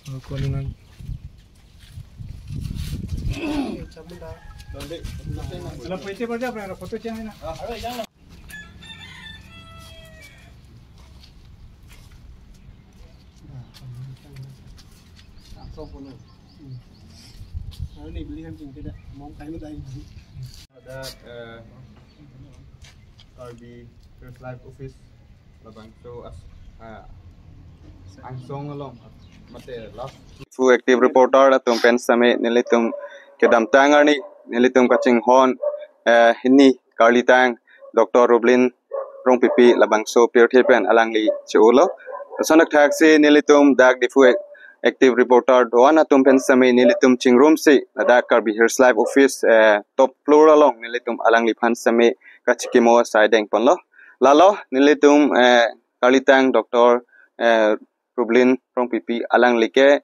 Kuningan. Kalau putih berapa berapa foto cang na? Ini belihan cing tidak mau kayu dah. That Karbi First Life Office labang so as ang song along mate last fu active reporter atum pen same nilitum kedam tangani nilitum kaching hon hinni Carly Tang Dr. Rublin rong pipi labang so pure thepen alangli chulo sanak taxi nilitum dag di fu active reporter doana tum pen same nilitum chingrum si da Karbi First Life Office top floor along nilitum alangli phan same kachikimo sideng ponlo lalo nilitum Carly Tang Dr. Rublin rong pipi alangli ke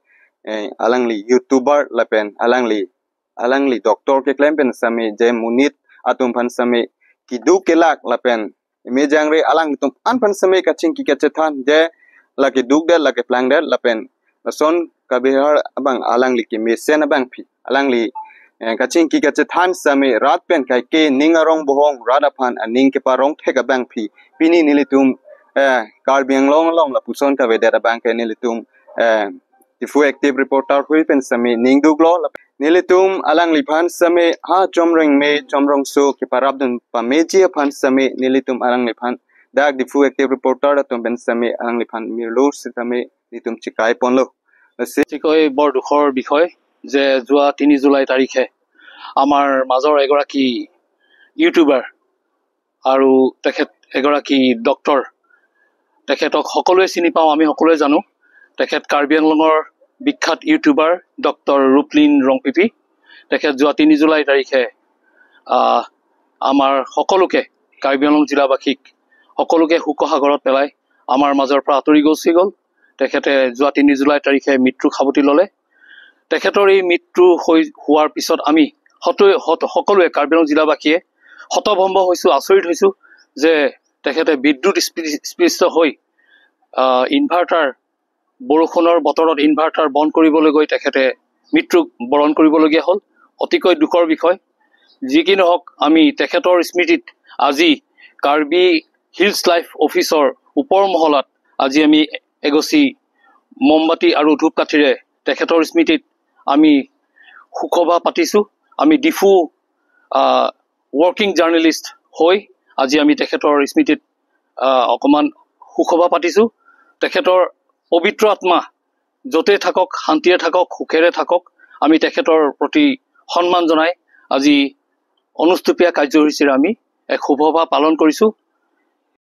alangli YouTuber lapen alangli doktor ke claim pen same je munit atum phan same kidu kelak lapen mejangre alang tum an phan same kaching ki kachethan je lagi duk de lagi plang de lapen son kabihar abang alangli ki mesen abang phi alangli kaching ki kachethan same rat pen kai ke ningarong bohong radaphan aning ke parong thega bang phi pini nilitum Karbiang long la puson ka vedera bank nilitum tifu active reporter hui pen same ningduglo nilitum alang liphan same ha chomrong so ke parabdun pameji phan same nilitum alang liphan dak tifu active reporter tum pen same alang liphan mirlo sitame nitum chikai ponlo চিকই বৰ দুখৰ বিষয় যে যোৱা 3 July তাৰিখে আমাৰ মাজৰ এগৰাকী YouTuber আৰু তেখেত এগৰাকী ডক্টৰ তেখেতক সকলোৱে চিনি পাওঁ আমি সকলোৱে জানো তেখেত কাৰ্বি আংলঙৰ বিখ্যাত ইউটিউবাৰ ডক্টৰ ৰূপলিন ৰংপিপি তেখেত যোৱা 3 জুলাই তাৰিখে আমাৰ সকলোকে কাৰ্বি আংলং জিলাবাসীক সকলোকে হুকহাগৰত পেলাই আমাৰ মাজৰ পৰা আঁতৰি গৈছিল তেখেতে যোৱা 3 জুলাই তাৰিখে মৃত্যু খাবতি ললে তেখেতৰ এই মৃত্যু হোৱাৰ পিছত আমি সকলোৱে কাৰ্বি আংলং জিলাবাসীয়ে হতভম্ব হৈছো আচৰিত হৈছো যে তেখেতে বিদ্যুৎ স্পৃষ্ট হৈ ইনভাৰ্টাৰ বৰষুণৰ বতৰত ইনভাৰ্টাৰ বন্ধ কৰিবলৈ গৈ তেখেতে মৃত্যু বৰণ কৰিবলগীয়া হ'ল অতিকৈ দুখৰ বিষয় যি কি নহওক আমি তেখেতৰ স্মৃতিত আজি কাৰ্বি হিলছ লাইফ অফিচৰ ওপৰ মহলাত আজি আমি এগছি মমবাতি আৰু ধূপকাঠিৰে তেখেতৰ স্মৃতিত আমি সুখবা পাতিছো আমি ডিফু ৱৰ্কিং জাৰ্নেলিষ্ট হৈ আজি আমি তেখেতৰ স্মৃতিত অকমান সুখবা পাতিছো তেখেতৰ পবিত্ৰ আত্মা যতে থাকক শান্তিৰে থাকক সুখেৰে থাকক আমি তেখেতৰ প্ৰতি সন্মান জনাই আজি অনুষ্ঠুপীয়া কাৰ্যসূচীৰে আমি এক শুভবা পালন কৰিছো